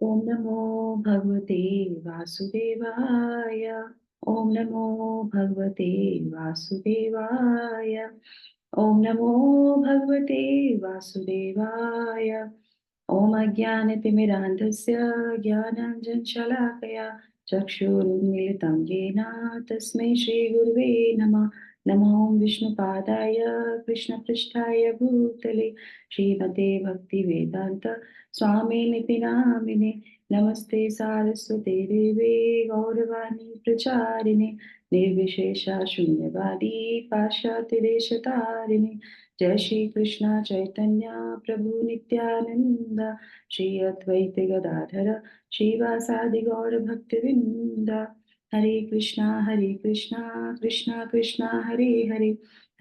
ओम नमो भगवते वासुदेवाय। ओम नमो भगवते वासुदेवाय। ओम नमो भगवते वासुदेवाय। ओम अज्ञानतिमिरान्धस्य ज्ञानाञ्जनशलाकया चक्षुरुन्मीलितं येन तस्मै श्रीगुरुवे नमः। नमो विष्णुपादाय कृष्णपृष्ठाय भूतले श्रीमते भक्तिवेदान्त स्वामिनिति नामिने। नमस्ते सारस्वते देवे गौरवाणी प्रचारिणे निर्विशेषा शून्यवादी पाश्चात्यदेशतारिणे। जय श्री कृष्ण चैतन्य प्रभु नित्यानंद श्री अद्वैत गदाधर श्रीवासादि गौर भक्तवृंद। हरे कृष्णा कृष्णा कृष्णा हरे हरे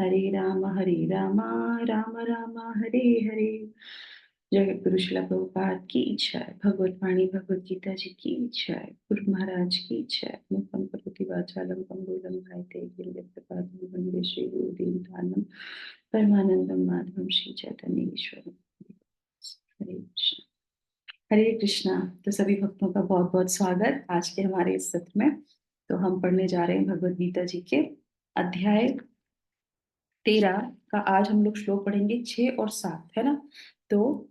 हरे राम राम राम हरे हरे। जगत गुरु श्रील प्रभुपाद की जय। भगवत वाणी भगवत गीता जी की जय। गुरु महाराज की जय। मुखम करोति वाचालम पंगुलम घायते गिरियप्रपादं वंदे श्री गुरुदेवतानं परमानंदम माधवम श्री चैतन्य ईश्वरम। हरे कृष्णा। हरे कृष्णा। तो सभी भक्तों का बहुत बहुत स्वागत आज के हमारे इस सत्र में। तो हम पढ़ने जा रहे हैं भगवत गीता जी के अध्याय 13 का। आज हम लोग श्लोक पढ़ेंगे 6 और 7, है ना। तो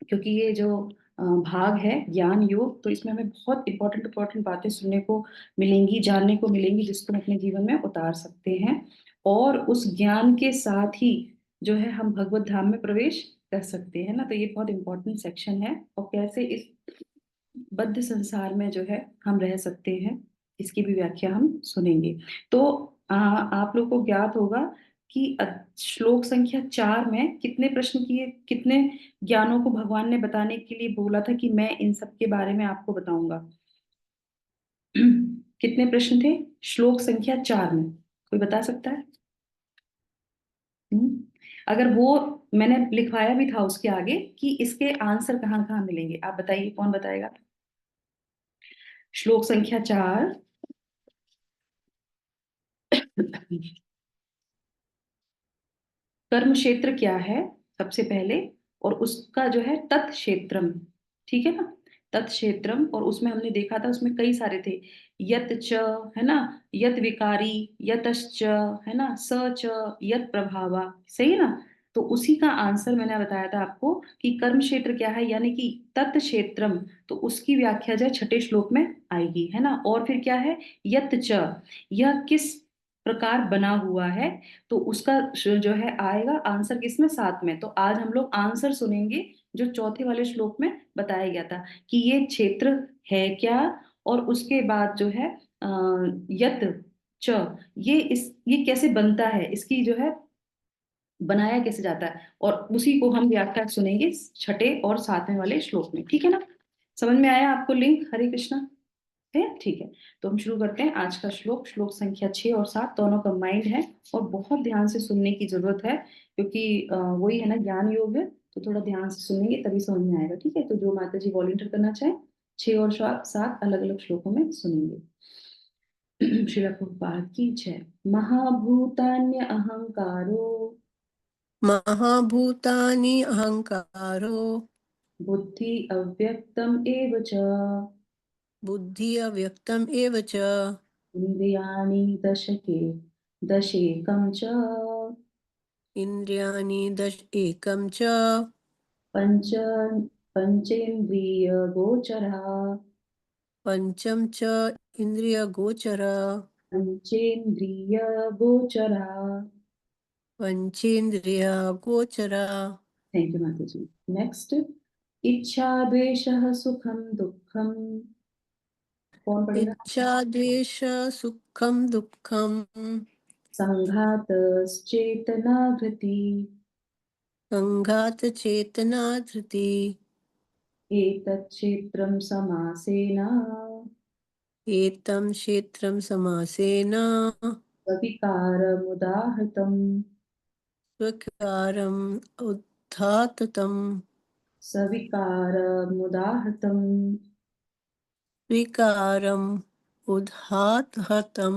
क्योंकि ये जो भाग है ज्ञान योग, तो इसमें हमें बहुत इंपॉर्टेंट इंपॉर्टेंट बातें सुनने को मिलेंगी, जानने को मिलेंगी, जिसको हम अपने जीवन में उतार सकते हैं। और उस ज्ञान के साथ ही जो है हम भगवत धाम में प्रवेश कर सकते हैं ना। तो ये बहुत इंपॉर्टेंट सेक्शन है। और कैसे इस बद्ध संसार में जो है हम रह सकते हैं, इसकी भी व्याख्या हम सुनेंगे। तो आप लोग को ज्ञात होगा कि श्लोक संख्या 4 में कितने प्रश्न किए, कितने ज्ञानों को भगवान ने बताने के लिए बोला था कि मैं इन सब के बारे में आपको बताऊंगा। कितने प्रश्न थे श्लोक संख्या 4 में, कोई बता सकता है? हम्म? अगर वो मैंने लिखवाया भी था उसके आगे कि इसके आंसर कहाँ कहाँ मिलेंगे, आप बताइए, कौन बताएगा? श्लोक संख्या 4। कर्म क्षेत्र क्या है सबसे पहले, और उसका जो है तत्क्षेत्रम, ठीक है ना। तत्क्षेत्रम, और उसमें हमने देखा था, उसमें कई सारे थे। यत च, है ना, यत विकारी, यतश्च, है ना, स च, यत प्रभावा, सही है ना। तो उसी का आंसर मैंने बताया था आपको कि कर्म क्षेत्र क्या है, यानी कि तत्क्षेत्रम। तो उसकी व्याख्या जो है 6ठे श्लोक में आएगी, है ना। और फिर क्या है, यत च, यह किस प्रकार बना हुआ है, तो उसका जो है आएगा आंसर किसमें, 7 में। तो आज हम लोग आंसर सुनेंगे जो चौथे वाले श्लोक में बताया गया था कि ये क्षेत्र है क्या, और उसके बाद जो है यत च, ये कैसे बनता है, इसकी जो है बनाया कैसे जाता है, और उसी को हम व्याख्या सुनेंगे 6ठे और 7वें वाले श्लोक में, ठीक है ना। समझ में आया आपको लिंक? हरे कृष्णा है, ठीक है। तो हम शुरू करते हैं आज का श्लोक। श्लोक संख्या 6 और 7 दोनों कंबाइंड है, और बहुत ध्यान से सुनने की जरूरत है, क्योंकि वही है ना, ज्ञान योग है। तो थोड़ा ध्यान से सुनेंगे तभी समझ में आएगा, ठीक है। तो जो माता जी वॉलंटियर करना चाहे, 6 और 7 अलग अलग श्लोकों में सुनेंगे। श्रील प्रभुपाद की जय। महाभूतान्य अहंकारो महाभूतानि अहंकारो बुद्धि अव्यक्तम एव च बुद्धि अव्यक्तम एव च इंद्रियाणि दशेकं च इंद्रियाणि दश एकम च पंच पंचेन्द्रियगोचरः पंचम च इंद्रिय गोचर पंचेन्द्रियगोचरः। पंचेन्द्रिय गोचर। थैंक यू माता जी। नेक्स्ट, इच्छा द्वेषः सुखम दुखम, कौन पढ़ेगा? इच्छा द्वेष सुखम दुखम संघातश्चेतना धृति संघात चेतना धृति एतच्क्षेत्रं समासेन एतम क्षेत्रम समासेन सविकारमुदाहृतम् स्वकारम उद्धाततम सविकारमुदाहृतम्। स्वीकारम उद्हातहतम।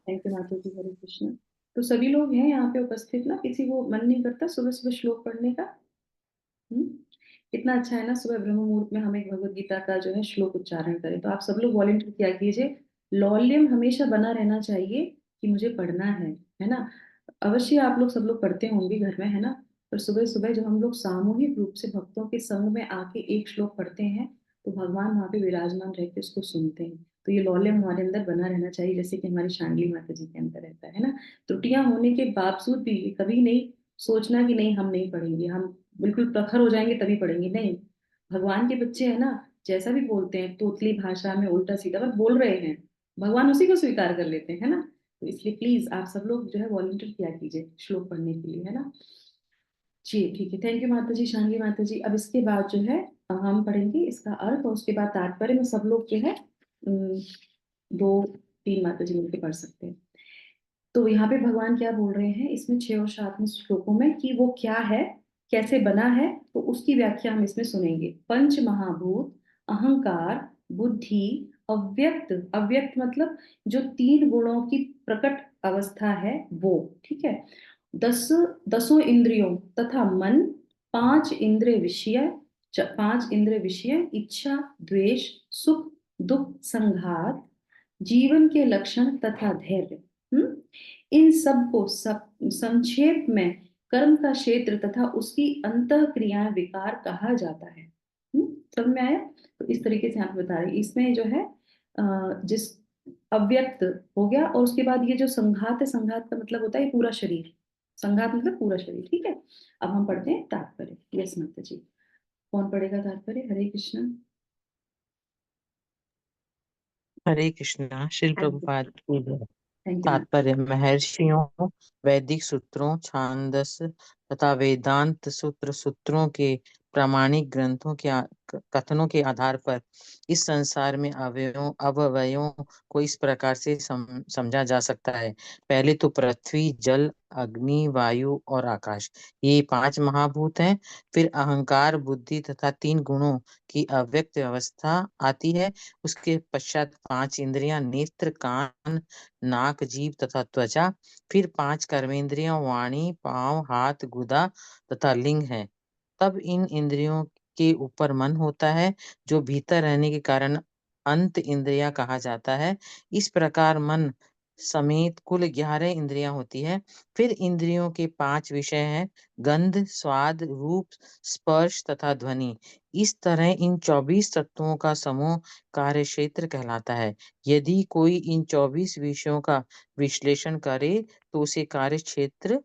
थैंक यू माता जी। हरे कृष्ण। तो सभी लोग हैं यहाँ पे उपस्थित ना, किसी को मन नहीं करता सुबह सुबह श्लोक पढ़ने का? हम्म? कितना अच्छा है ना, सुबह ब्रह्म मुहूर्त में हम एक भगवत गीता का जो है श्लोक उच्चारण करें। तो आप सब लोग वॉलेंटियर किया कीजिए। लौल्यम हमेशा बना रहना चाहिए कि मुझे पढ़ना है ना। अवश्य आप लोग सब लोग पढ़ते होंगे घर में, है ना। पर सुबह सुबह जब हम लोग सामूहिक रूप से भक्तों के संग में आके एक श्लोक पढ़ते हैं, तो भगवान वहां पे विराजमान रह के उसको सुनते हैं। तो ये लौल्यम हमारे अंदर बना रहना चाहिए, जैसे कि हमारी शांडली माता जी के अंदर रहता है ना। त्रुटियां होने के बावजूद भी कभी नहीं सोचना कि नहीं हम नहीं पढ़ेंगे, हम बिल्कुल प्रखर हो जाएंगे तभी पढ़ेंगे, नहीं। भगवान के बच्चे हैं ना, जैसा भी बोलते हैं तोतली भाषा में उल्टा सीधा बस बोल रहे हैं, भगवान उसी को स्वीकार कर लेते हैं, है ना। तो इसलिए प्लीज आप सब लोग जो है वॉलंटियर किया कीजिए श्लोक पढ़ने के लिए, है ना। जी ठीक है, थैंक यू माता जी, शांति माता जी। अब इसके बाद जो है हम पढ़ेंगे इसका अर्थ, और उसके बाद तात्पर्य में सब लोग जो है 2-3 माता जी मिलकर पढ़ सकते हैं। तो यहाँ पे भगवान क्या बोल रहे हैं इसमें 6 और 7 में श्लोकों में, कि वो क्या है, कैसे बना है, तो उसकी व्याख्या हम इसमें सुनेंगे। पंच महाभूत, अहंकार, बुद्धि, अव्यक्त, अव्यक्त मतलब जो 3 गुणों की प्रकट अवस्था है वो, ठीक है। 10 इंद्रियों तथा मन, 5 इंद्रिय विषय, 5 इंद्रिय विषय, इच्छा, द्वेष, सुख, दुख, संघात, जीवन के लक्षण तथा धैर्य। इन सब को संक्षेप में कर्म का क्षेत्र तथा उसकी अंतः क्रियाएं विकार कहा जाता है। समझ में आया। तो इस तरीके से यहाँ पे बता रहे हैं। इसमें जो है जिस अव्यक्त हो गया, और उसके बाद ये जो संघात है, संघात का मतलब होता है ये पूरा शरीर, संघात मतलब पूरा शरीर, ठीक है। अब हम पढ़ते हैं तात्पर्य। यस माता जी, कौन पढ़ेगा तात्पर्य? हरे कृष्ण। हरे कृष्णा। श्रील थैंक प्रभुपाद यू, की जय। थैंक यू माता। तात्पर्य: महर्षियों, वैदिक सूत्रों, छांदस तथा वेदांत सूत्रों के प्रामाणिक ग्रंथों के कथनों के आधार पर इस संसार में अवयवों को इस प्रकार से समझा जा सकता है। पहले तो पृथ्वी, जल, अग्नि, वायु और आकाश, ये 5 महाभूत हैं। फिर अहंकार, बुद्धि तथा 3 गुणों की अव्यक्त अवस्था आती है। उसके पश्चात 5 इंद्रियां, नेत्र, कान, नाक, जीभ तथा त्वचा। फिर 5 कर्मेंद्रियों, वाणी, पांव, हाथ, गुदा तथा लिंग है। तब इन इंद्रियों के ऊपर मन होता है, जो भीतर रहने के कारण अंत इंद्रिया कहा जाता है। इस प्रकार मन समेत कुल 11 इंद्रियां होती है। फिर इंद्रियों के 5 विषय हैं: गंध, स्वाद, रूप, स्पर्श तथा ध्वनि। इस तरह इन 24 तत्वों का समूह कार्य क्षेत्र कहलाता है। यदि कोई इन 24 विषयों का विश्लेषण करे तो उसे कार्य क्षेत्र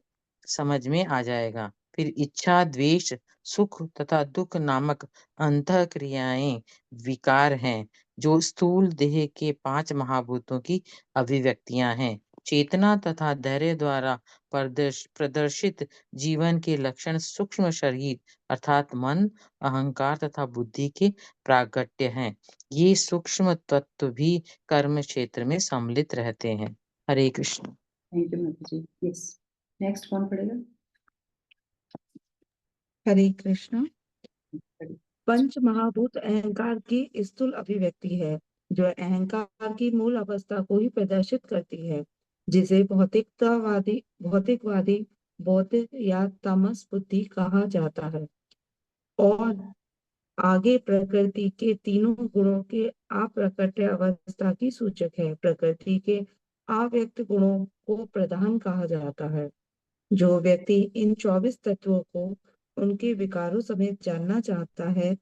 समझ में आ जाएगा। फिर इच्छा, द्वेष, सुख तथा दुख नामक अंतः क्रियाएं विकार हैं, जो स्थूल देह के 5 महाभूतों की अभिव्यक्तियां हैं। चेतना तथा धैर्य द्वारा प्रदर्शित जीवन के लक्षण सूक्ष्म शरीर अर्थात मन, अहंकार तथा बुद्धि के प्रागट्य हैं। ये सूक्ष्म तत्व भी कर्म क्षेत्र में सम्मिलित रहते हैं। हरे कृष्ण। थैंक यू माता जी। यस, नेक्स्ट कौन पढ़ेगा? हरे कृष्ण। पढ़िए। पंच महाभूत अहंकार की स्थूल अभिव्यक्ति है, जो अहंकार की मूल अवस्था को ही प्रदर्शित करती है, जिसे भौतिकवादी बौद्धिक या तामस बुद्धि कहा जाता है। और आगे प्रकृति के तीनों गुणों के अप्रकट्य अवस्था की सूचक है। प्रकृति के अव्यक्त गुणों को प्रधान कहा जाता है। जो व्यक्ति इन 24 तत्वों को उनके विकारों समेत जानना चाहता है,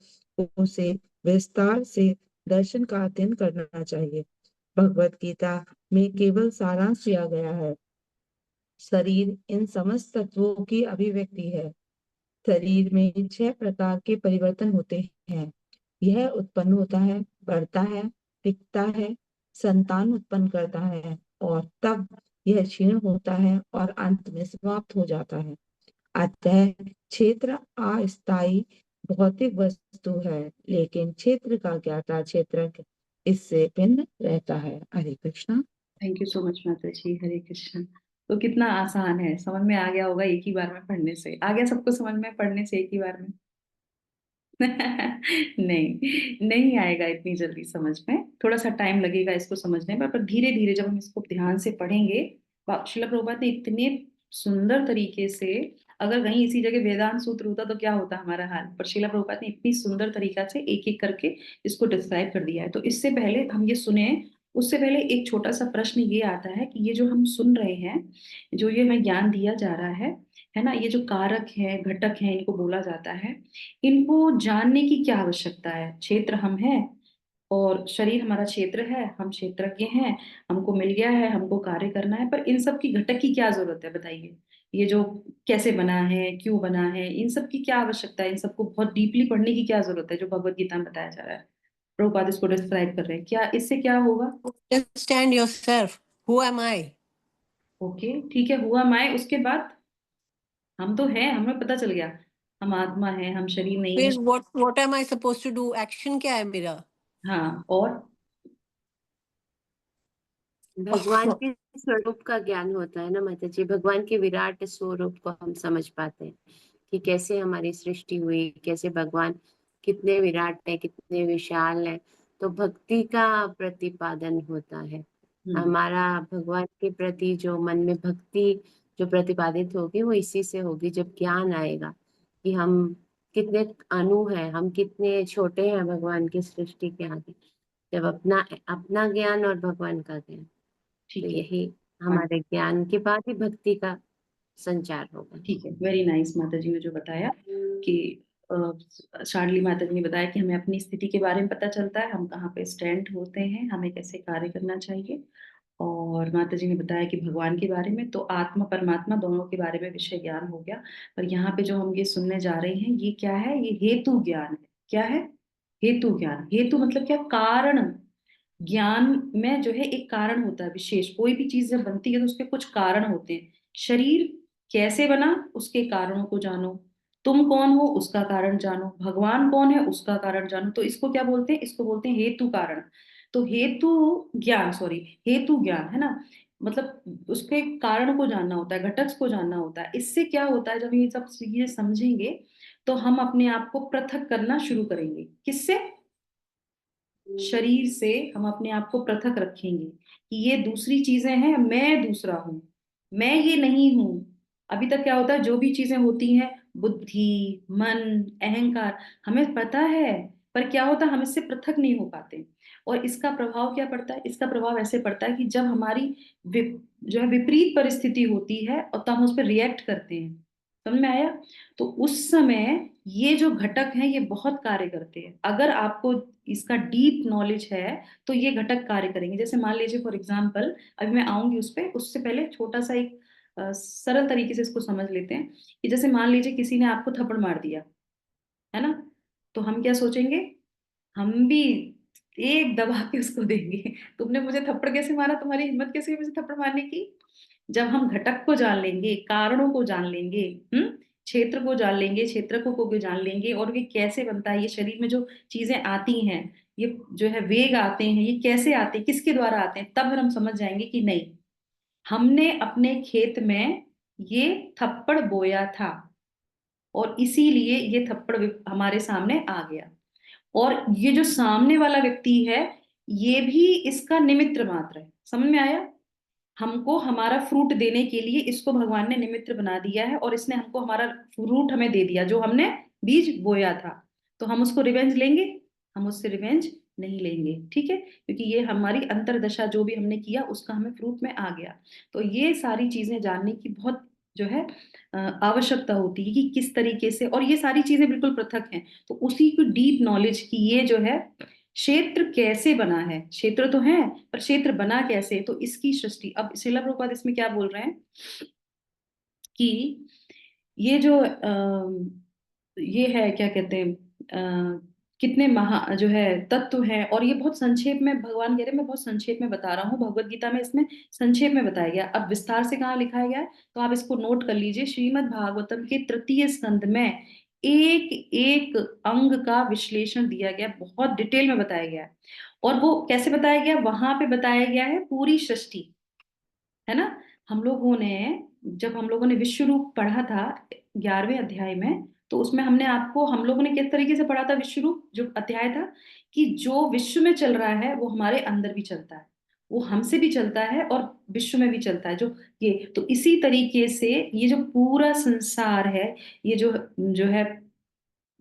उसे विस्तार से दर्शन का अध्ययन करना चाहिए। भगवत गीता में केवल सारांश दिया गया है। शरीर इन समस्त तत्वों की अभिव्यक्ति है। शरीर में 6 प्रकार के परिवर्तन होते हैं। यह उत्पन्न होता है, बढ़ता है, टिकता है, संतान उत्पन्न करता है, और तब यह क्षीण होता है और अंत में समाप्त हो जाता है। अतः क्षेत्र अस्थायी भौतिक वस्तु है, लेकिन क्षेत्र का ज्ञाता क्षेत्रज्ञ इससे भिन्न रहता है। Hare Krishna. Thank you so much माता जी। हरे कृष्ण। तो कितना आसान है, समझ में आ गया होगा एक ही बार में पढ़ने से। आ गया सबको समझ में पढ़ने से एक ही बार में? नहीं, नहीं आएगा इतनी जल्दी समझ में, थोड़ा सा टाइम लगेगा इसको समझने में, पर धीरे धीरे जब हम इसको ध्यान से पढ़ेंगे। शिला प्रभुपाद ने इतने सुंदर तरीके से अगर कहीं इसी जगह वेदांत सूत्र होता तो क्या होता हमारा हाल। पर श्रीला प्रभुपाद ने इतनी सुंदर तरीका से एक एक करके इसको डिस्क्राइब कर दिया है। तो इससे पहले हम ये सुने, उससे पहले एक छोटा सा प्रश्न ये आता है कि ये जो हम सुन रहे हैं, जो ये हमें ज्ञान दिया जा रहा है ना, ये जो कारक है, घटक है, इनको बोला जाता है, इनको जानने की क्या आवश्यकता है। क्षेत्र हम हैं और शरीर हमारा क्षेत्र है, हम क्षेत्रज्ञ हैं, हमको मिल गया है, हमको कार्य करना है, पर इन सब की घटक की क्या जरूरत है बताइए। ये जो कैसे बना है, क्यों बना है, इन सब की क्या आवश्यकता है, इन सबको बहुत डीपली पढ़ने की क्या जरूरत है, जो भगवत गीता में बताया जा रहा है। प्रभुपाद इसको डिस्क्राइब कर रहे हैं, क्या इससे क्या होगा। Understand yourself. Who am I? Okay ठीक है, हुआ माय, उसके बाद हम तो हैं, हमें पता चल गया हम आत्मा है, हम शरीर नहीं है। फिर what am I supposed to do? Action क्या है मेरा? हाँ, और भगवान के स्वरूप का ज्ञान होता है ना माता जी, भगवान के विराट स्वरूप को हम समझ पाते हैं कि कैसे हमारी सृष्टि हुई, कैसे भगवान कितने विराट है, कितने विशाल है। तो भक्ति का प्रतिपादन होता है हमारा भगवान के प्रति, जो मन में भक्ति जो प्रतिपादित होगी वो इसी से होगी, जब ज्ञान आएगा कि हम कितने अणु हैं, हम कितने छोटे हैं भगवान की सृष्टि के आगे। जब अपना अपना ज्ञान और भगवान का ज्ञान, तो ठीक है, यही हमारे ज्ञान के बाद ही भक्ति का संचार होगा। ठीक है, वेरी नाइस माता जी ने जो बताया कि शार्ली माता जी ने बताया कि हमें अपनी स्थिति के बारे में पता चलता है, हम कहाँ पे स्टैंड होते हैं, हमें कैसे कार्य करना चाहिए। और माता जी ने बताया कि भगवान के बारे में, तो आत्मा परमात्मा दोनों के बारे में विषय ज्ञान हो गया। पर यहाँ पे जो हम ये सुनने जा रहे हैं, ये क्या है, ये हेतु ज्ञान है। क्या है, हेतु ज्ञान। हेतु मतलब क्या, कारण। ज्ञान में जो है एक कारण होता है विशेष, कोई भी चीज जब बनती है तो उसके कुछ कारण होते हैं। शरीर कैसे बना, उसके कारणों को जानो। तुम कौन हो, उसका कारण जानो। भगवान कौन है, उसका कारण जानो। तो इसको क्या बोलते हैं, इसको बोलते हैं हेतु कारण। तो हेतु ज्ञान, सॉरी, हेतु ज्ञान है ना, मतलब उसके कारण को जानना होता है, घटक को जानना होता है। इससे क्या होता है, जब ये सब चीजें समझेंगे तो हम अपने आप को पृथक करना शुरू करेंगे। किससे, शरीर से हम अपने आप को पृथक रखेंगे कि ये दूसरी चीजें हैं, मैं दूसरा हूं, मैं ये नहीं हूं। अभी तक क्या होता है, जो भी चीजें होती हैं, बुद्धि, मन, अहंकार, हमें पता है, पर क्या होता है, हम इससे पृथक नहीं हो पाते। और इसका प्रभाव क्या पड़ता है, इसका प्रभाव ऐसे पड़ता है कि जब हमारी जो है विपरीत परिस्थिति होती है और तब हम उस पर रिएक्ट करते हैं। समझ में आया। तो उस समय ये जो घटक हैं ये बहुत कार्य करते हैं। अगर आपको इसका डीप नॉलेज है तो ये घटक कार्य करेंगे। जैसे मान लीजिए फॉर एग्जांपल, अभी मैं आऊंगी उस पर, उससे पहले छोटा सा एक सरल तरीके से इसको समझ लेते हैं कि जैसे मान लीजिए किसी ने आपको थप्पड़ मार दिया, है ना, तो हम क्या सोचेंगे, हम भी एक दबा के उसको देंगे। तुमने मुझे थप्पड़ कैसे मारा, तुम्हारी हिम्मत कैसे हुई मुझे थप्पड़ मारने की। जब हम घटक को जान लेंगे, कारणों को जान लेंगे, क्षेत्र को जान लेंगे, क्षेत्रकों को भी जान लेंगे, और ये कैसे बनता है, ये शरीर में जो चीजें आती हैं, ये जो है वेग आते हैं, ये कैसे आते हैं, किसके द्वारा आते हैं, तब हम समझ जाएंगे कि नहीं, हमने अपने खेत में ये थप्पड़ बोया था और इसीलिए ये थप्पड़ हमारे सामने आ गया। और ये जो सामने वाला व्यक्ति है, ये भी इसका निमित्त मात्र है। समझ में आया। हमको हमारा फ्रूट देने के लिए इसको भगवान ने निमित्त बना दिया है, और इसने हमको हमारा फ्रूट हमें दे दिया जो हमने बीज बोया था। तो हम उसको रिवेंज लेंगे, हम उससे रिवेंज नहीं लेंगे, ठीक है, क्योंकि ये हमारी अंतरदशा, जो भी हमने किया उसका हमें फ्रूट में आ गया। तो ये सारी चीजें जानने की बहुत जो है आवश्यकता होती है कि किस तरीके से, और ये सारी चीजें बिल्कुल पृथक हैं। तो उसी को डीप नॉलेज की, ये जो है क्षेत्र कैसे बना है, क्षेत्र तो है पर क्षेत्र बना कैसे, तो इसकी सृष्टि। अब श्रीला प्रभुपाद इसमें क्या बोल रहे हैं कि ये जो ये है, क्या कहते हैं, कितने महा जो है तत्व है, और ये बहुत संक्षेप में भगवान कह रहे हैं, मैं बहुत संक्षेप में बता रहा हूँ, भगवत गीता में इसमें संक्षेप में बताया गया। अब विस्तार से कहाँ लिखाया गया है, तो आप इसको नोट कर लीजिए। श्रीमद् भागवतम के तृतीय स्कंद में एक एक अंग का विश्लेषण दिया गया, बहुत डिटेल में बताया गया है। और वो कैसे बताया गया, वहां पे बताया गया है पूरी सृष्टि, है ना। जब हम लोगों ने विश्व रूप पढ़ा था 11वें अध्याय में, तो उसमें हम लोगों ने किस तरीके से पढ़ा था विश्व रूप, जो अध्याय था कि जो विश्व में चल रहा है वो हमारे अंदर भी चलता है। वो हमसे भी चलता है और विश्व में भी चलता है, जो ये, तो इसी तरीके से ये जो पूरा संसार है, ये जो है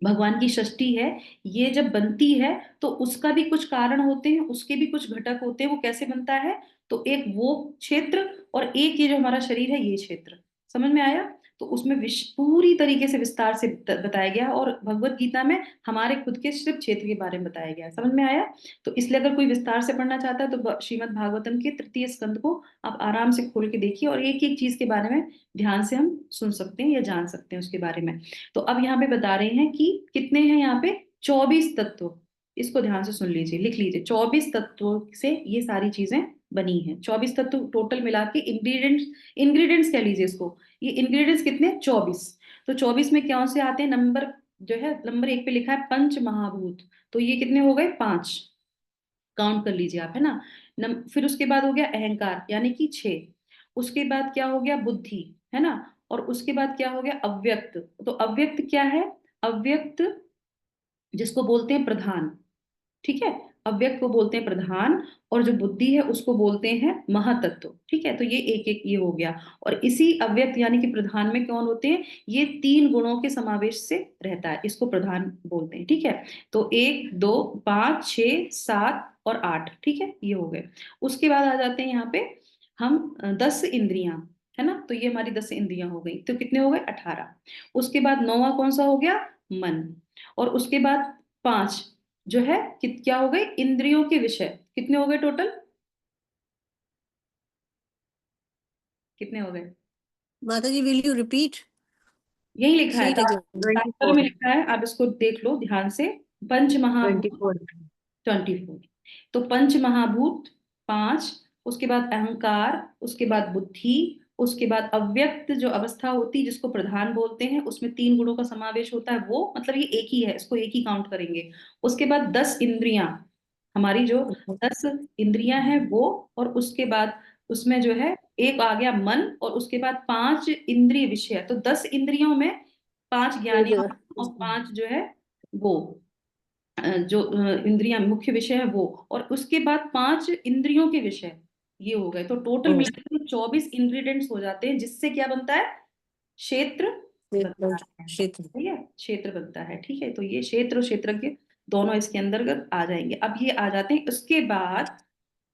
भगवान की सृष्टि है, ये जब बनती है तो उसका भी कुछ कारण होते हैं, उसके भी कुछ घटक होते हैं। वो कैसे बनता है, तो एक वो क्षेत्र और एक ये जो हमारा शरीर है ये क्षेत्र, समझ में आया। तो उसमें पूरी तरीके से विस्तार से बताया गया, और भगवत गीता में हमारे खुद के सिर्फ क्षेत्र के बारे में बताया गया है, समझ में आया। तो इसलिए अगर कोई विस्तार से पढ़ना चाहता है तो श्रीमद् भागवतम के तृतीय स्कंद को आप आराम से खोल के देखिए, और एक एक चीज के बारे में ध्यान से हम सुन सकते हैं या जान सकते हैं उसके बारे में। तो अब यहाँ पे बता रहे हैं कि कितने हैं यहाँ पे, 24 तत्व। इसको ध्यान से सुन लीजिए, लिख लीजिए, 24 तत्वों से ये सारी चीजें बनी हैं। 24 तत्व टोटल मिला के, इंग्रेडिएंट्स, इंग्रेडिएंट्स कह लीजिए इसको, ये इंग्रेडिएंट्स कितने, 24। तो 24 में क्या से आते हैं, नंबर जो है नंबर 1 पे लिखा है पंच महाभूत, तो ये कितने हो गए, 5, काउंट कर लीजिए आप, है ना। फिर उसके बाद हो गया अहंकार यानी कि 6, उसके बाद क्या हो गया, बुद्धि, है ना, और उसके बाद क्या हो गया, अव्यक्त। तो अव्यक्त क्या है, अव्यक्त जिसको बोलते हैं प्रधान, ठीक है, अव्यक्त को बोलते हैं प्रधान, और जो बुद्धि है उसको बोलते हैं महातत्व, ठीक है। तो ये एक एक ये हो गया, और इसी अव्यक्त यानी कि प्रधान में कौन होते हैं, ये 3 गुणों के समावेश से रहता है, इसको प्रधान बोलते हैं, ठीक है। तो 1 2 5 6 7 और 8, ठीक है, ये हो गए। उसके बाद आ जाते हैं यहाँ पे हम 10 इंद्रियां, है ना, तो ये हमारी 10 इंद्रियां हो गई, तो कितने हो गए, 18। उसके बाद 9वां कौन सा हो गया, मन, और उसके बाद 5 जो है क्या हो गए, इंद्रियों के विषय, कितने हो गए टोटल, कितने हो गए, Mataji, will you repeat? यही लिखा है, Say it again. शास्त्र में लिखा है, आप इसको देख लो ध्यान से, पंच महाभूत 24। तो पंच महाभूत 5, उसके बाद अहंकार, उसके बाद बुद्धि, उसके बाद अव्यक्त जो अवस्था होती है जिसको प्रधान बोलते हैं, उसमें 3 गुणों का समावेश होता है, वो मतलब ये एक ही है, इसको एक ही काउंट करेंगे। उसके बाद 10 इंद्रियां, हमारी जो 10 इंद्रियां हैं वो, और उसके बाद उसमें जो है एक आ गया मन, और उसके बाद 5 इंद्रिय विषय, तो 10 इंद्रियों में 5 ज्ञानेंद्रियां और 5 जो है वो जो इंद्रियां मुख्य विषय है वो, और उसके बाद 5 इंद्रियों के विषय, ये हो गए। तो टोटल मिलाकर 24 इंग्रेडिएंट्स हो जाते हैं, जिससे क्या बनता है, क्षेत्र बनता है, क्षेत्र। ठीक है, क्षेत्र बनता है, ठीक है। तो ये क्षेत्र और क्षेत्रज्ञ दोनों इसके अंतर्गत आ जाएंगे। अब ये आ जाते हैं, उसके बाद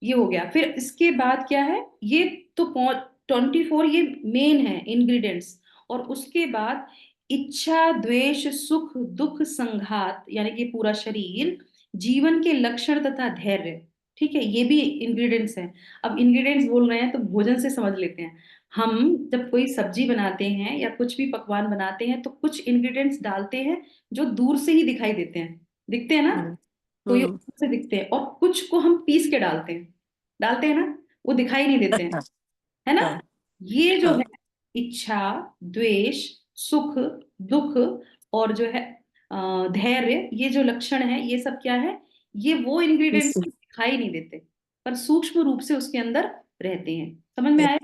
ये हो गया, फिर इसके बाद क्या है, ये तो 24 ये मेन है इंग्रेडिएंट्स, और उसके बाद इच्छा द्वेष सुख दुख संघात यानी कि पूरा शरीर, जीवन के लक्षण तथा धैर्य, ठीक है, ये भी इंग्रेडिएंट्स हैं। अब इंग्रेडिएंट्स बोल रहे हैं तो भोजन से समझ लेते हैं। हम जब कोई सब्जी बनाते हैं या कुछ भी पकवान बनाते हैं तो कुछ इंग्रेडिएंट्स डालते हैं जो दूर से ही दिखाई देते हैं, दिखते हैं ना, तो ये ऊपर से दिखते हैं, और कुछ को हम पीस के डालते हैं ना, वो दिखाई नहीं देते हैं, है ना। ये जो है इच्छा द्वेष सुख दुख और जो है धैर्य, ये जो लक्षण है, ये सब क्या है, ये वो इंग्रेडिएंट्स दिखाई नहीं देते पर सूक्ष्म रूप से उसके अंदर रहते हैं। समझ में आया,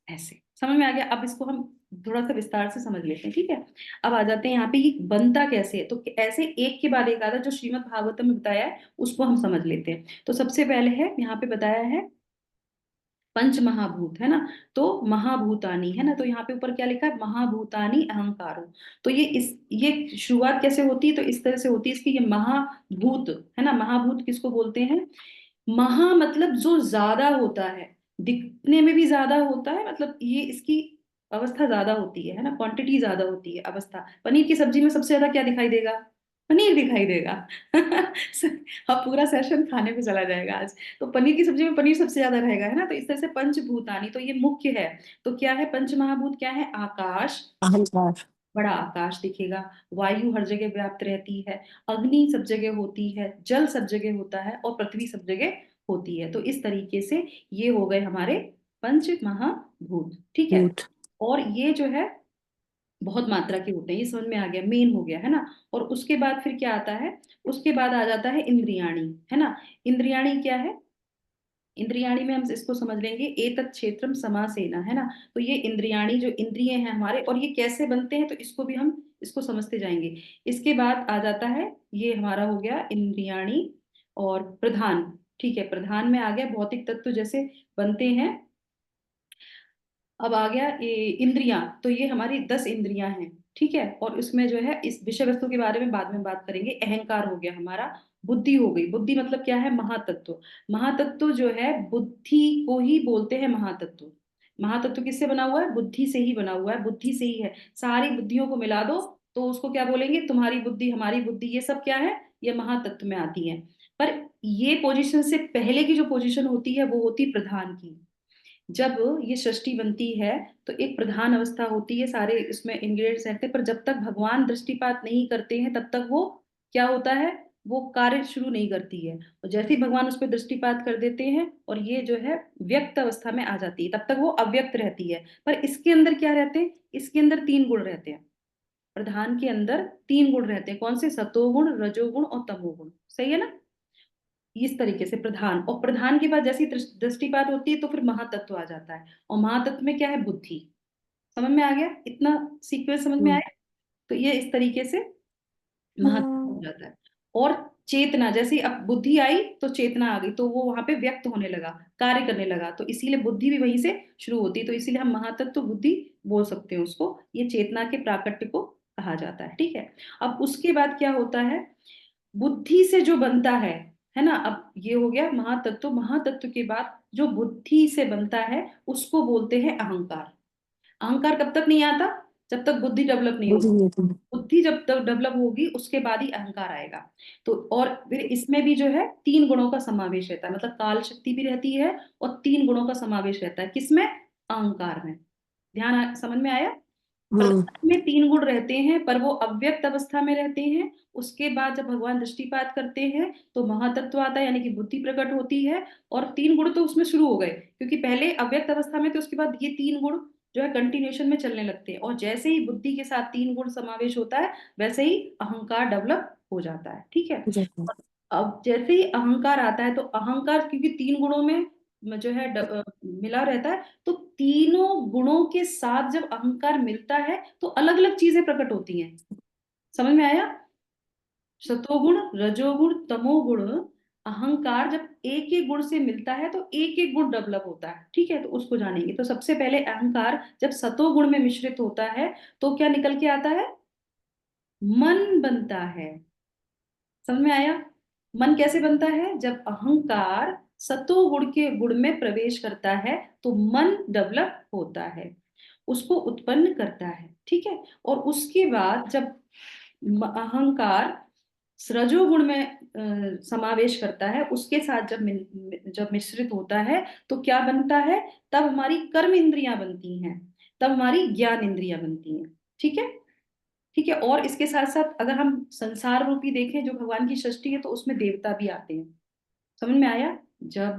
ऐसे समझ में आ गया। अब इसको हम थोड़ा सा विस्तार से समझ लेते हैं, ठीक है। अब आ जाते हैं यहाँ पे, ये बनता कैसे है, तो ऐसे एक के बाद एक आता जो श्रीमद् भागवतम में बताया है उसको हम समझ लेते हैं। तो सबसे पहले है यहाँ पे बताया है पंच महाभूत, है ना, तो महाभूतानी, है ना, तो यहाँ पे ऊपर क्या लिखा है, महाभूतानी अहंकारो। तो ये शुरुआत कैसे होती है, तो इस तरह से होती है इसकी, ये महाभूत, है ना, महाभूत किसको बोलते हैं, महा मतलब जो ज्यादा होता है, दिखने में भी ज्यादा होता है, मतलब ये इसकी अवस्था ज्यादा होती है ना, क्वांटिटी ज्यादा होती है अवस्था। पनीर की सब्जी में सबसे ज्यादा क्या दिखाई देगा, पनीर दिखाई देगा। अब पूरा सेशन खाने पे चला जाएगा आज। तो पनीर की सब्जी में पनीर सबसे ज्यादा रहेगा, है ना। तो इस तरह से पंचभूतानी, तो ये मुख्य है। तो क्या है पंच महाभूत, क्या है, आकाश, अहंकार। बड़ा आकाश दिखेगा, वायु हर जगह व्याप्त रहती है, अग्नि सब जगह होती है, जल सब जगह होता है, और पृथ्वी सब जगह होती है। तो इस तरीके से ये हो गए हमारे पंच महाभूत, ठीक है। और ये जो है बहुत मात्रा के होते हैं, ये समझ में आ गया, मेन हो गया, है ना। और उसके बाद फिर क्या आता है, उसके बाद आ जाता है इंद्रियाणी, है ना। इंद्रियाणी क्या है, इंद्रियाणी में हम इसको समझ लेंगे एतत् क्षेत्रम समासेना, है ना। तो ये इंद्रियाणी जो इंद्रिय हैं हमारे, और ये कैसे बनते हैं तो इसको भी हम इसको समझते जाएंगे। इसके बाद आ जाता है, ये हमारा हो गया इंद्रियाणी और प्रधान, ठीक है, प्रधान में आ गया भौतिक तत्व जैसे बनते हैं। अब आ गया इंद्रियां, तो ये हमारी 10 इंद्रियां हैं, ठीक है। और इसमें जो है इस विषय वस्तु के बारे में बाद में बात करेंगे। अहंकार हो गया हमारा, बुद्धि हो गई। बुद्धि मतलब क्या है? महातत्व। महातत्व जो है बुद्धि को ही बोलते हैं महातत्व। महातत्व किससे बना हुआ है? बुद्धि से ही बना हुआ है, बुद्धि से ही है। सारी बुद्धियों को मिला दो तो उसको क्या बोलेंगे? तुम्हारी बुद्धि, हमारी बुद्धि, ये सब क्या है? ये महातत्व में आती है। पर ये पोजीशन से पहले की जो पोजीशन होती है वो होती प्रधान की। जब ये सृष्टि बनती है तो एक प्रधान अवस्था होती है, सारे इसमें इंग्रेडिएंट्स रहते हैं, पर जब तक भगवान दृष्टिपात नहीं करते हैं तब तक वो क्या होता है? वो कार्य शुरू नहीं करती है। और जैसे ही भगवान उस पर दृष्टिपात कर देते हैं और ये जो है व्यक्त अवस्था में आ जाती है, तब तक वो अव्यक्त रहती है। पर इसके अंदर क्या रहते हैं? इसके अंदर 3 गुण रहते हैं। प्रधान के अंदर 3 गुण रहते हैं। कौन से? सतोगुण, रजोगुण और तमोगुण। सही है ना? इस तरीके से प्रधान, और प्रधान के बाद जैसी दृष्टिपात होती है तो फिर महातत्व आ जाता है। और महातत्व में क्या है? बुद्धि। समझ में आ गया? इतना सीक्वेंस समझ में आया? तो ये इस तरीके से महातत्व हो जाता है। और चेतना, जैसे अब बुद्धि आई तो चेतना आ गई, तो वो वहां पे व्यक्त होने लगा, कार्य करने लगा, तो इसीलिए बुद्धि भी वहीं से शुरू होती है। तो इसीलिए हम महातत्व बुद्धि बोल सकते हैं उसको। ये चेतना के प्राकट्य को कहा जाता है, ठीक है। अब उसके बाद क्या होता है? बुद्धि से जो बनता है ना। अब ये हो गया महातत्व। महातत्व के बाद जो बुद्धि से बनता है उसको बोलते हैं अहंकार। अहंकार कब तक नहीं आता? जब तक बुद्धि डेवलप नहीं होती। बुद्धि जब तक डेवलप होगी उसके बाद ही अहंकार आएगा। तो और फिर इसमें भी जो है 3 गुणों का समावेश रहता है, मतलब काल शक्ति भी रहती है और 3 गुणों का समावेश रहता है। किसमें? अहंकार में। समझ में आया? प्रकृति में 3 गुण रहते हैं पर वो अव्यक्त अवस्था में रहते हैं। उसके बाद जब भगवान दृष्टिपात करते हैं तो महातत्व आता है, यानी कि बुद्धि प्रकट होती है। और 3 गुण तो उसमें शुरू हो गए, क्योंकि पहले अव्यक्त अवस्था में थे, उसके बाद ये 3 गुण जो है कंटिन्यूएशन में चलने लगते हैं। और जैसे ही बुद्धि के साथ 3 गुण समावेश होता है वैसे ही अहंकार डेवलप हो जाता है, ठीक है। अब जैसे ही अहंकार आता है तो अहंकार क्योंकि 3 गुणों में जो है मिला रहता है, तो तीनों गुणों के साथ जब अहंकार मिलता है तो अलग अलग चीजें प्रकट होती हैं। समझ में आया? सतोगुण, रजोगुण, तमोगुण, अहंकार जब एक एक गुण से मिलता है तो एक एक गुण डेवलप होता है, ठीक है। तो उसको जानेंगे। तो सबसे पहले अहंकार जब सतोगुण में मिश्रित होता है तो क्या निकल के आता है? मन बनता है। समझ में आया? मन कैसे बनता है? जब अहंकार सतोगुण के गुण में प्रवेश करता है तो मन डेवलप होता है, उसको उत्पन्न करता है, ठीक है। और उसके बाद जब अहंकार रजोगुण में समावेश करता है, उसके साथ जब मिश्रित होता है तो क्या बनता है? तब हमारी कर्म इंद्रियां बनती हैं, तब हमारी ज्ञान इंद्रियां बनती हैं, ठीक है। ठीक है। और इसके साथ साथ अगर हम संसार रूपी देखें जो भगवान की सृष्टि है तो उसमें देवता भी आते हैं। समझ में आया? जब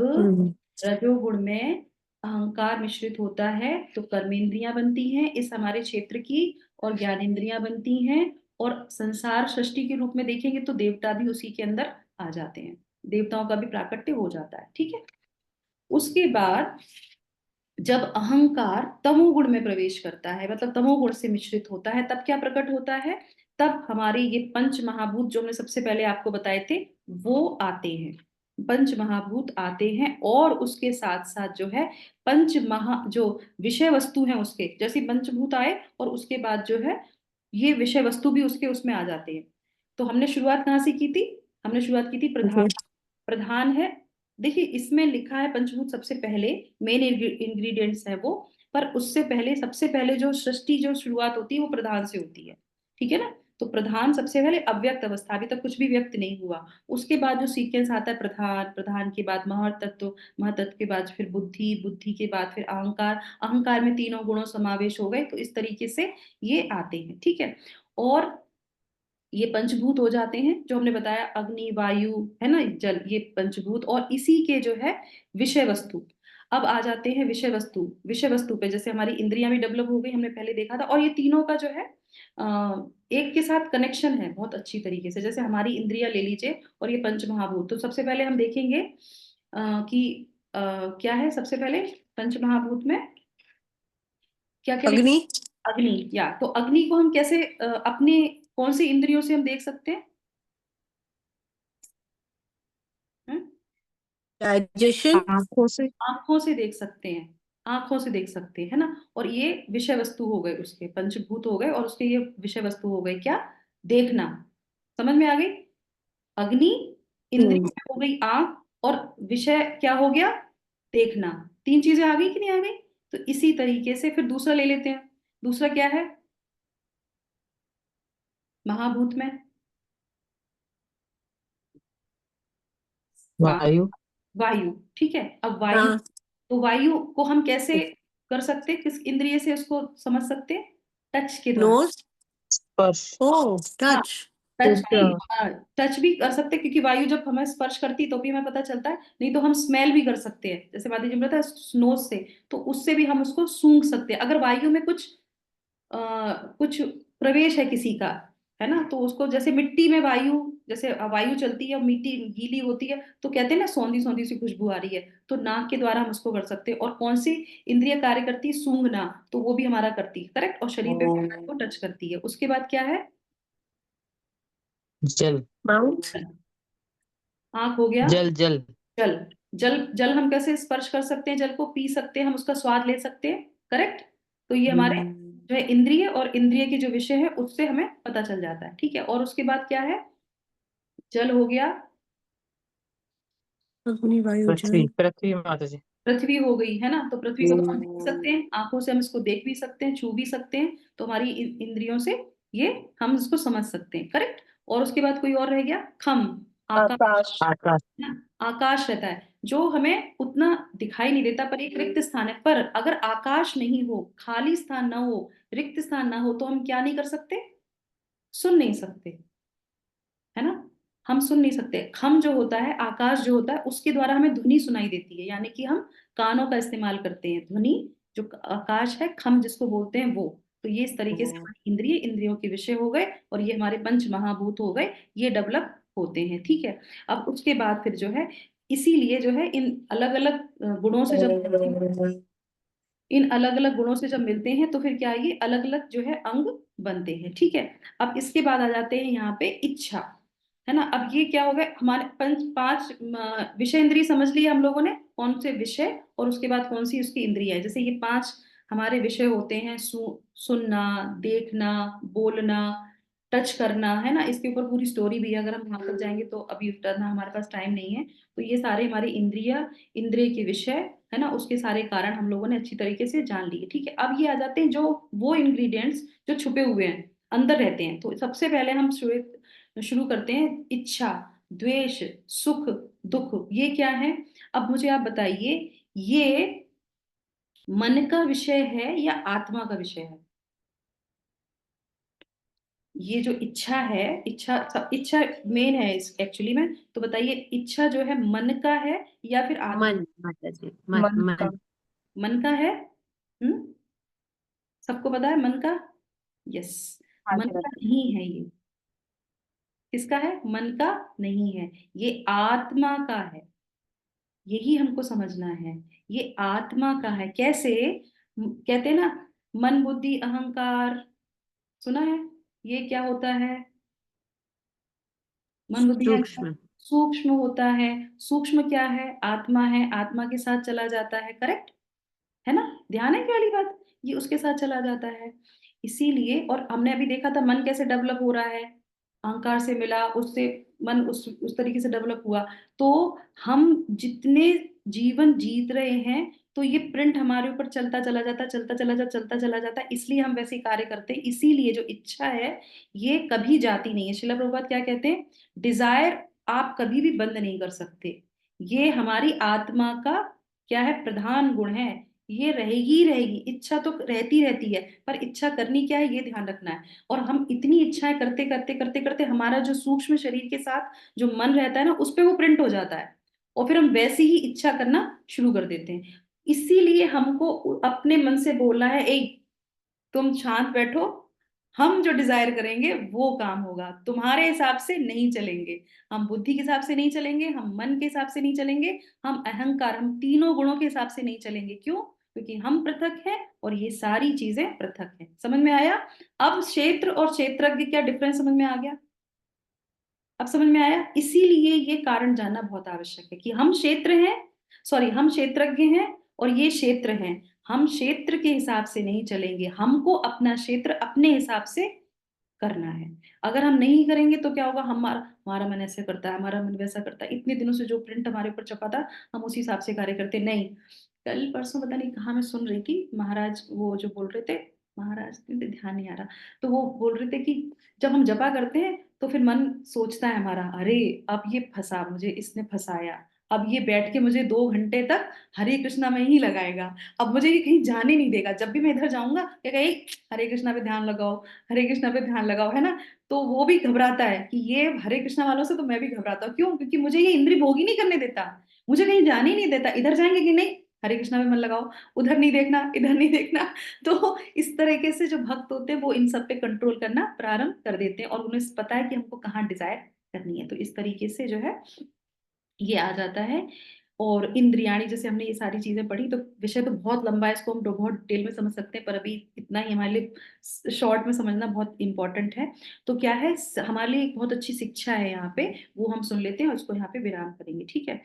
रजोगुण में अहंकार मिश्रित होता है तो कर्मेंद्रियां बनती हैं इस हमारे क्षेत्र की, और ज्ञानेंद्रियां बनती हैं। और संसार सृष्टि के रूप में देखेंगे तो देवता भी उसी के अंदर आ जाते हैं, देवताओं का भी प्राकट्य हो जाता है, ठीक है। उसके बाद जब अहंकार तमोगुण में प्रवेश करता है, मतलब तमोगुण से मिश्रित होता है, तब क्या प्रकट होता है? तब हमारे ये पंच महाभूत जो हमने सबसे पहले आपको बताए थे वो आते हैं। पंच महाभूत आते हैं और उसके साथ साथ जो है पंच महा जो विषय वस्तु हैं उसके, जैसे पंचभूत आए और उसके बाद जो है ये विषय वस्तु भी उसके उसमें आ जाते हैं। तो हमने शुरुआत कहाँ से की थी? हमने शुरुआत की थी प्रधान। प्रधान है, देखिए इसमें लिखा है पंचभूत सबसे पहले, मेन इंग्रेडिएंट्स है वो। पर उससे पहले सबसे पहले जो सृष्टि जो शुरुआत होती है वो प्रधान से होती है, ठीक है ना। तो प्रधान सबसे पहले अव्यक्त अवस्था, अभी तक कुछ भी व्यक्त नहीं हुआ। उसके बाद जो सीक्वेंस आता है प्रधान, प्रधान के बाद महातत्व, महातत्व के बाद फिर बुद्धि, बुद्धि के बाद फिर अहंकार, अहंकार में तीनों गुणों समावेश हो गए। तो इस तरीके से ये आते हैं, ठीक है। और ये पंचभूत हो जाते हैं जो हमने बताया, अग्नि, वायु, है ना, जल, ये पंचभूत। और इसी के जो है विषय वस्तु। अब आ जाते हैं विषय वस्तु। विषय वस्तु पे जैसे हमारी इंद्रियां भी डेवलप हो गई, हमने पहले देखा था। और ये तीनों का जो है एक के साथ कनेक्शन है बहुत अच्छी तरीके से। जैसे हमारी इंद्रियां ले लीजिए और ये पंच महाभूत। तो सबसे पहले हम देखेंगे कि क्या है सबसे पहले पंच महाभूत में क्या क्या अग्नि। अग्नि। या तो अग्नि को हम कैसे अपने कौन सी इंद्रियों से हम देख सकते हैं? Digestion. आंखों से आंखों से देख सकते हैं, आंखों से देख सकते हैं, है ना। और ये विषय वस्तु हो गए, उसके पंचभूत हो गए, और उसके ये विषय वस्तु हो गई क्या, देखना। समझ में आ गई। अग्नि इंद्रिय में हो गई आंख, और विषय क्या हो गया, देखना। तीन चीजें आ गई कि नहीं आ गई। तो इसी तरीके से फिर दूसरा ले लेते हैं। दूसरा क्या है महाभूत में, वायु। वायु। ठीक है, अब वायु, हाँ, तो वायु को हम कैसे कर सकते हैं, किस इंद्रिय से उसको समझ सकते हैं, टच के द्वारा। nose. स्पर्श। Oh, हाँ, touch. टच ऊर्जा। भी, हाँ, टच भी कर सकते हैं, क्योंकि वायु जब हमें स्पर्श करती है तो भी हमें पता चलता है। नहीं तो हम स्मेल भी कर सकते हैं, जैसे माता जी ने बताया नोज से, तो उससे भी हम उसको सूंघ सकते हैं। अगर वायु में कुछ प्रवेश है किसी का, है ना, तो उसको, जैसे मिट्टी में वायु, जैसे वायु चलती है और मिट्टी गीली होती है, तो कहते हैं ना सौंधी सौंधी सी खुशबू आ रही है, तो नाक के द्वारा हम उसको कर सकते हैं। और कौन सी इंद्रिय कार्य करती है, सूंघना, तो वो भी हमारा करती है, करेक्ट। और शरीर पे को टच करती है। उसके बाद क्या है, जल। Mouth. आंख हो गया। जल जल। जल, जल, जल हम कैसे स्पर्श कर सकते हैं, जल को पी सकते हैं, हम उसका स्वाद ले सकते हैं, करेक्ट। तो ये हमारे जो है इंद्रिय, और इंद्रिय के जो विषय है उससे हमें पता चल जाता है। ठीक है, और उसके बाद क्या है, जल हो गया, अग्नि, वायु, पृथ्वी। जल. पृथ्वी माता जी। पृथ्वी हो गई, है ना। तो पृथ्वी को तो हम देख सकते हैं, आंखों से हम इसको देख भी सकते हैं, छू भी सकते हैं, तो हमारी इंद्रियों से ये हम इसको समझ सकते हैं, करेक्ट। और उसके बाद कोई और रह गया, खम, आकाश। आकाश। आकाश। ना, आकाश रहता है, जो हमें उतना दिखाई नहीं देता, पर एक रिक्त स्थान है। पर अगर आकाश नहीं हो, खाली स्थान ना हो, रिक्त स्थान ना हो, तो हम क्या नहीं कर सकते, सुन नहीं सकते, है ना। हम सुन नहीं सकते। खम जो होता है, आकाश जो होता है, उसके द्वारा हमें ध्वनि सुनाई देती है, यानी कि हम कानों का इस्तेमाल करते हैं ध्वनि। जो आकाश है, खम जिसको बोलते हैं वो। तो ये इस तरीके से हमारी इंद्रिय, इंद्रियों के विषय हो गए, और ये हमारे पंच महाभूत हो गए, ये डेवलप होते हैं। ठीक है, अब उसके बाद फिर जो है, इसीलिए जो है इन अलग अलग गुणों से जब इन अलग अलग गुणों से जब मिलते हैं, तो फिर क्या है, ये अलग अलग जो है अंग बनते हैं। ठीक है, अब इसके बाद आ जाते हैं यहाँ पे इच्छा, है ना। अब ये क्या हो गए, हमारे पांच विषय इंद्रिय समझ लिए हम लोगों ने, कौन से विषय, और उसके बाद कौन सी उसकी इंद्रिय है। जैसे ये पांच हमारे विषय होते हैं, सुनना, देखना, बोलना, टच करना, है ना। इसके ऊपर पूरी स्टोरी भी है, अगर हम वहां तक जाएंगे तो अभी उतना हमारे पास टाइम नहीं है। तो ये सारे हमारे इंद्रिय के विषय, है ना, उसके सारे कारण हम लोगों ने अच्छी तरीके से जान लिए। ठीक है, अब ये आ जाते हैं जो वो इंग्रेडिएंट्स जो छुपे हुए हैं, अंदर रहते हैं। तो सबसे पहले हम शुरू करते हैं, इच्छा, द्वेष, सुख, दुख, ये क्या है। अब मुझे आप बताइए, ये मन का विषय है या आत्मा का विषय है। ये जो इच्छा है, इच्छा मेन है इस एक्चुअली में। तो बताइए, इच्छा जो है मन का है या फिर आत्मा। मन, माता जी, मन मन का। मन। मन का है। हम्म, सबको पता है मन का। यस, हाँ मन जी का माता नहीं है ये। किसका है, मन का नहीं है, ये आत्मा का है। यही हमको समझना है, ये आत्मा का है। कैसे, कहते हैं ना, मन बुद्धि अहंकार, सुना है, ये क्या होता है, मन बुद्धि अहंकार सूक्ष्म। सूक्ष्म होता है। सूक्ष्म क्या है, आत्मा है, आत्मा के साथ चला जाता है, करेक्ट, है ना। ध्यान है क्या वाली बात, ये उसके साथ चला जाता है। इसीलिए, और हमने अभी देखा था मन कैसे डेवलप हो रहा है, अहंकार से मिला, उससे मन उस तरीके से डेवलप हुआ। तो हम जितने जीवन जीत रहे हैं, तो ये प्रिंट हमारे ऊपर चलता चला जाता, चलता चला जाता, चलता चला जाता, इसलिए हम वैसे ही कार्य करते हैं। इसीलिए जो इच्छा है, ये कभी जाती नहीं है। शिला प्रभुपाद क्या कहते हैं, डिजायर आप कभी भी बंद नहीं कर सकते। ये हमारी आत्मा का क्या है, प्रधान गुण है। ये रहेगी ही रहेगी, इच्छा तो रहती रहती है, पर इच्छा करनी क्या है, ये ध्यान रखना है। और हम इतनी इच्छाएं करते करते करते करते, हमारा जो सूक्ष्म शरीर के साथ जो मन रहता है ना, उस पे वो प्रिंट हो जाता है, और फिर हम वैसी ही इच्छा करना शुरू कर देते हैं। इसीलिए हमको अपने मन से बोलना है, ए तुम शांत बैठो, हम जो डिजायर करेंगे वो काम होगा, तुम्हारे हिसाब से नहीं चलेंगे। हम बुद्धि के हिसाब से नहीं चलेंगे, हम मन के हिसाब से नहीं चलेंगे, हम अहंकार, हम तीनों गुणों के हिसाब से नहीं चलेंगे। क्यों, क्योंकि हम पृथक हैं और ये सारी चीजें पृथक हैं। समझ में आया। अब क्षेत्र और क्षेत्रज्ञ क्या डिफरेंस समझ में आ गया। अब समझ में आया? इसीलिए ये कारण जानना बहुत आवश्यक है कि हम क्षेत्र हैं, सॉरी हम क्षेत्रज्ञ हैं और ये क्षेत्र हैं। हम क्षेत्र के हिसाब से नहीं चलेंगे, हमको अपना क्षेत्र अपने हिसाब से करना है। अगर हम नहीं करेंगे तो क्या होगा, हमारा हमारा मन ऐसे करता है, हमारा मन वैसा करता है, इतने दिनों से जो प्रिंट हमारे ऊपर छपा था हम उसी हिसाब से कार्य करते नहीं। कल परसों पता नहीं कहाँ मैं सुन रही थी, महाराज वो जो बोल रहे थे, महाराज मुझे ध्यान नहीं आ रहा, तो वो बोल रहे थे कि जब हम जपा करते हैं तो फिर मन सोचता है हमारा, अरे अब ये फंसा, मुझे इसने फंसाया, अब ये बैठ के मुझे 2 घंटे तक हरे कृष्णा में ही लगाएगा, अब मुझे ये कहीं जाने नहीं देगा, जब भी मैं इधर जाऊंगा क्या कहीं हरे कृष्णा पे ध्यान लगाओ, हरे कृष्णा पे ध्यान लगाओ, है ना। तो वो भी घबराता है कि ये हरे कृष्णा वालों से तो मैं भी घबराता हूँ, क्यों? क्योंकि मुझे ये इंद्रिय भोग ही नहीं करने देता, मुझे कहीं जाने ही नहीं देता, इधर जाएंगे कि नहीं हरे कृष्णा में मन लगाओ, उधर नहीं देखना, इधर नहीं देखना। तो इस तरीके से जो भक्त होते हैं वो इन सब पे कंट्रोल करना प्रारंभ कर देते हैं और उन्हें पता है कि हमको कहाँ डिजायर करनी है। तो इस तरीके से जो है ये आ जाता है। और इंद्रियाणी, जैसे हमने ये सारी चीजें पढ़ी, तो विषय तो बहुत लंबा है, इसको हम बहुत डिटेल में समझ सकते हैं, पर अभी इतना ही हमारे लिए शॉर्ट में समझना बहुत इंपॉर्टेंट है। तो क्या है, हमारे लिए एक बहुत अच्छी शिक्षा है यहाँ पे, वो हम सुन लेते हैं और उसको यहाँ पे विराम करेंगे, ठीक है।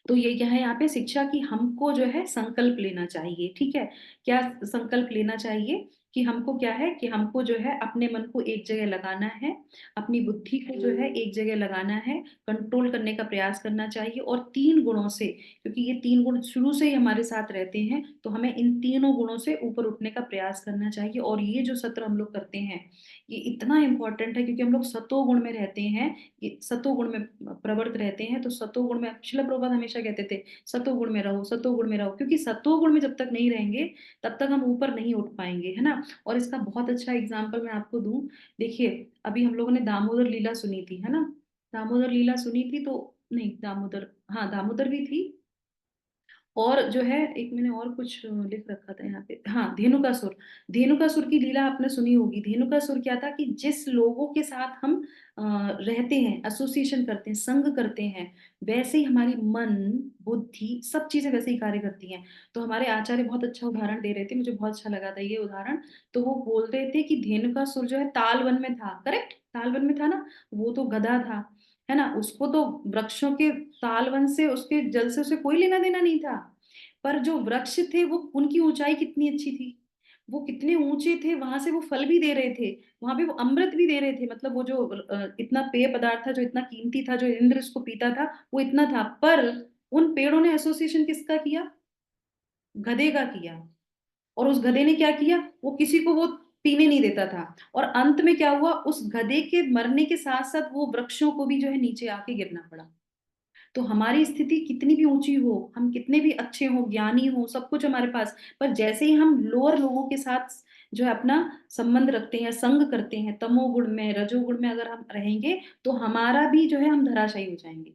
तो ये क्या है यहाँ पे शिक्षा की, हमको जो है संकल्प लेना चाहिए, ठीक है। क्या संकल्प लेना चाहिए कि हमको क्या है कि हमको जो है अपने मन को एक जगह लगाना है, अपनी बुद्धि को जो है एक जगह लगाना है, कंट्रोल करने का प्रयास करना चाहिए। और 3 गुणों से, क्योंकि ये 3 गुण शुरू से ही हमारे साथ रहते हैं, तो हमें इन तीनों गुणों से ऊपर उठने का प्रयास करना चाहिए। और ये जो सत्र हम लोग करते हैं ये इतना इंपॉर्टेंट है, क्योंकि हम लोग सतोगुण में रहते हैं, ये सतोगुण में प्रवृत्त रहते हैं। तो सतोगुण में श्रील प्रभुपाद हमेशा कहते थे सतोगुण में रहो, सतोगुण में रहो, क्योंकि सतोगुण में जब तक नहीं रहेंगे तब तक हम ऊपर नहीं उठ पाएंगे, है ना। और इसका बहुत अच्छा एग्जाम्पल मैं आपको दूं, देखिए अभी हम लोगों ने दामोदर लीला सुनी थी, है ना। दामोदर लीला सुनी थी, तो नहीं दामोदर, हाँ दामोदर भी थी। और जो है एक मैंने और कुछ लिख रखा था यहाँ पे, हाँ धेनुकासुर। धेनुकासुर की लीला आपने सुनी होगी। धेनुकासुर क्या था कि जिस लोगों के साथ हम रहते हैं, एसोसिएशन करते हैं, संग करते हैं, वैसे ही हमारी मन बुद्धि सब चीजें वैसे ही कार्य करती हैं। तो हमारे आचार्य बहुत अच्छा उदाहरण दे रहे थे, मुझे बहुत अच्छा लगा था ये उदाहरण। तो वो बोल रहे थे कि धेनुकासुर जो है तालवन में था, करेक्ट, तालवन में था ना, वो तो गधा था, है ना, उसको तो वृक्षों के तालवन से, उसके जल से उसे कोई लेना देना नहीं था। पर जो वृक्ष थे वो, उनकी ऊंचाई कितनी अच्छी थी, वो कितने ऊंचे थे, वहां से वो फल भी दे रहे थे, वहां पे वो अमृत भी दे रहे थे। मतलब वो जो इतना पेय पदार्थ था जो इतना कीमती था, जो इंद्र उसको पीता था, वो इतना था। पर उन पेड़ों ने एसोसिएशन किसका किया? गधे का किया। और उस गधे ने क्या किया, वो किसी को वो पीने नहीं देता था। और अंत में क्या हुआ, उस गधे के मरने के साथ साथ वो वृक्षों को भी जो है नीचे आके गिरना पड़ा। तो हमारी स्थिति कितनी भी ऊंची हो, हम कितने भी अच्छे हो, ज्ञानी हो, सब कुछ हमारे पास, पर जैसे ही हम लोअर लोगों के साथ जो है अपना संबंध रखते हैं, संग करते हैं, तमोगुण में रजोगुण में अगर हम रहेंगे, तो हमारा भी जो है हम धराशायी हो जाएंगे।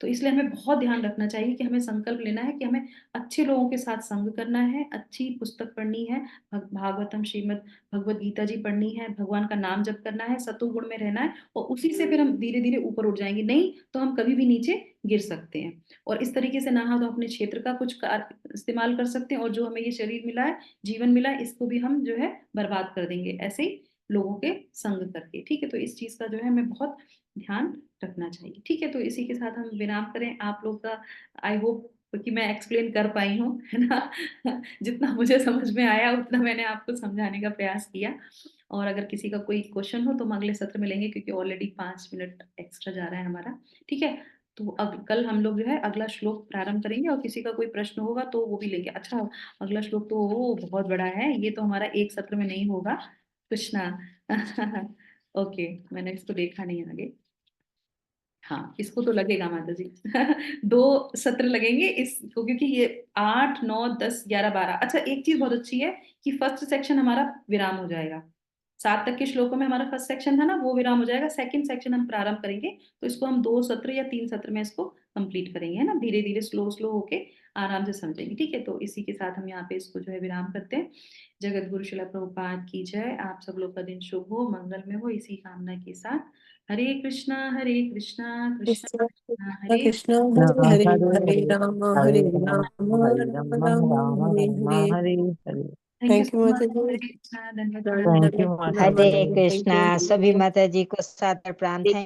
तो इसलिए हमें बहुत ध्यान रखना चाहिए कि हमें संकल्प लेना है कि हमें अच्छे लोगों के साथ संग करना है, अच्छी पुस्तक पढ़नी है, भागवतम श्रीमद् भगवत गीता जी पढ़नी है, भगवान का नाम जप करना है, सतोगुण में रहना है, और उसी से फिर हम धीरे धीरे ऊपर उठ जाएंगे, नहीं तो हम कभी भी नीचे गिर सकते हैं। और इस तरीके से ना हम तो अपने क्षेत्र का कुछ इस्तेमाल कर सकते हैं, और जो हमें ये शरीर मिला है, जीवन मिला है, इसको भी हम जो है बर्बाद कर देंगे ऐसे ही लोगों के संग करके, ठीक है। तो इस चीज का जो है हमें बहुत ध्यान रखना चाहिए, ठीक है। तो इसी के साथ हम विराम करें। आप लोग का आई होप कि मैं एक्सप्लेन कर पाई हूँ, है ना। जितना मुझे समझ में आया उतना मैंने आपको समझाने का प्रयास किया। और अगर किसी का कोई क्वेश्चन हो तो हम अगले सत्र में लेंगे, क्योंकि ऑलरेडी 5 मिनट एक्स्ट्रा जा रहा है हमारा, ठीक है। तो कल हम लोग जो है अगला श्लोक प्रारंभ करेंगे, और किसी का कोई प्रश्न होगा तो वो भी लेंगे। अच्छा, अगला श्लोक तो बहुत बड़ा है, ये तो हमारा एक सत्र में नहीं होगा, कृष्णा। ओके, मैंने इसको देखा नहीं आगे। हाँ, इसको तो लगेगा माता जी। 2 सत्र लगेंगे इसको, क्योंकि ये 8, 9, 10, 11, 12। अच्छा, एक चीज बहुत अच्छी है कि फर्स्ट सेक्शन हमारा विराम हो जाएगा। 7 तक के श्लोकों में हमारा फर्स्ट सेक्शन था ना, वो विराम हो जाएगा। सेकंड सेक्शन हम प्रारंभ करेंगे, तो इसको हम 2 सत्र या 3 सत्र में इसको कंप्लीट करेंगे, है ना, धीरे धीरे स्लो स्लो होके आराम से समझेंगे, ठीक है। तो इसी के साथ हम यहाँ पे इसको जो है विराम करते हैं। जगत गुरु शिला प्रभुपाद की जय। आप सब लोग का दिन शुभ हो, मंगल में हो, इसी कामना के साथ। Hare Krishna Krishna Krishna Hare Krishna Hare Hare Hare Hare Ram Hare Hare Ram Hare Ram Ram Ram Ram Hare Ram Hare. Hare Hare. Thank you thank you so माता मच। जी। हरे कृष्णा, धन्यवाद। थैंक यू माता हरे जी। कृष्णा, सभी माता जी को सादर प्रणाम। थैंक